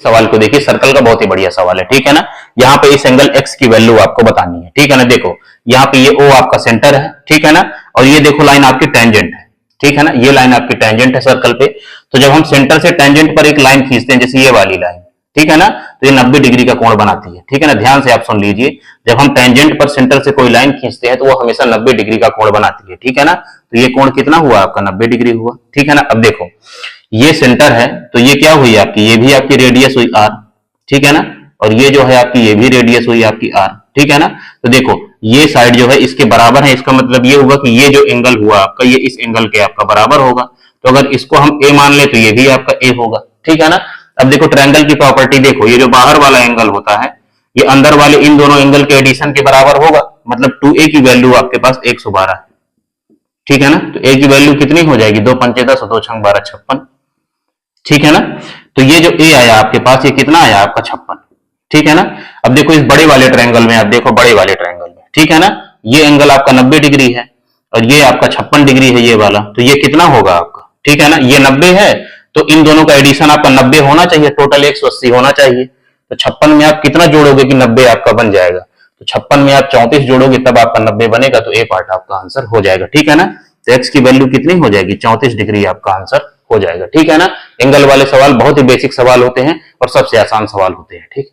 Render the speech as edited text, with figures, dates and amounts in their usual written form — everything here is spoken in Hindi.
सवाल को देखिए, सर्कल का बहुत ही बढ़िया सवाल है, ठीक है ना। यहाँ पे इस एंगल x की वैल्यू आपको बतानी है, ठीक है ना। देखो यहाँ पे ये O आपका सेंटर है, ठीक है ना, और ये देखो लाइन आपकी टेंजेंट है, ठीक है ना, ये लाइन आपकी टेंजेंट है सर्कल पे। तो जब हम सेंटर से टेंजेंट पर एक लाइन खींचते हैं, जैसे ये वाली लाइन, ठीक है ना, तो ये 90 डिग्री का कोण बनाती है, ठीक है ना। ध्यान से आप सुन लीजिए, जब हम टेंजेंट पर सेंटर से कोई लाइन खींचते हैं तो वो हमेशा 90 डिग्री का कोण बनाती है, ठीक है ना। तो ये कोण कितना हुआ आपका, 90 डिग्री हुआ, ठीक है ना। अब देखो ये सेंटर है, तो ये क्या हुई आपकी, ये भी आपकी रेडियस हुई r, ठीक है ना, और ये जो है आपकी ये भी रेडियस हुई आपकी r, ठीक है ना। तो देखो ये साइड जो है इसके बराबर है, इसका मतलब ये होगा कि ये जो एंगल हुआ आपका ये इस एंगल के आपका बराबर होगा। तो अगर इसको हम a मान ले तो ये भी आपका a होगा, ठीक है ना। अब देखो ट्रायंगल की प्रॉपर्टी देखो, ये जो बाहर वाला एंगल होता है ये अंदर वाले इन दोनों एंगल के एडिशन के बराबर होगा, मतलब 2a की वैल्यू आपके पास 112 है, ठीक है ना। तो a की वैल्यू कितनी हो जाएगी, 2 पंचे 10 और 2 छंग 12, 56, ठीक है ना। तो ये जो a आया आपके पास ये कितना आया आपका 56, ठीक है ना। अब देखो इस बड़े वाले ट्रायंगल में, आप देखो बड़े वाले ट्रायंगल में, ठीक है ना, ये एंगल आपका 90 डिग्री है और ये आपका 56 डिग्री है ये वाला, तो ये कितना होगा आपका, ठीक है ना। ये 90 है तो इन दोनों का एडिशन आपका 90 होना चाहिए, टोटल 180 होना चाहिए। तो 56 में आप कितना जोड़ोगे कि 90 आपका बन जाएगा, तो 56 में आप 34 जोड़ोगे तब आपका 90 बनेगा, तो ए पार्ट आपका आंसर हो जाएगा, ठीक है ना। तो एक्स की वैल्यू कितनी हो जाएगी, 34 डिग्री आपका आंसर हो जाएगा, ठीक है ना। एंगल वाले सवाल बहुत ही बेसिक सवाल होते हैं और सबसे आसान सवाल होते हैं, ठीक।